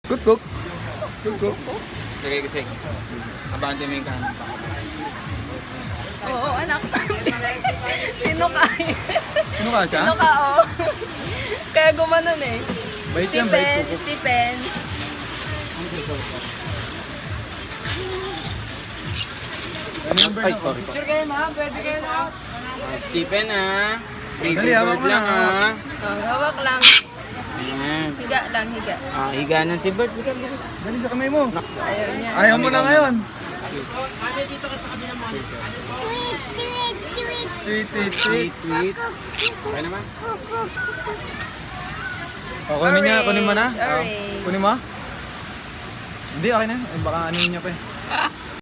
Kuk. Kuk. Lagay kasi. Abante mo yung kanan. Oo, anak. Tinukay. Sino ka siya? Tinuka, oo. Kaya gumanon eh. Bait yan, bait. Stephen. Ano number Ay, na? sorry po. Stephen ha. Baby Dali, hawak bird mo lang na, ha. Oh, hawak lang. Ayan. Higa lang, higa. Higa ng tibird. Higa. Dali sa kamay mo. Ayaw niya. Ayaw mo na ngayon. Tweet. Tweet. Okay naman. O, kunin niya, kunin mo na. Orange. Kunin mo? Hindi, okay na. Baka ano niya pa eh.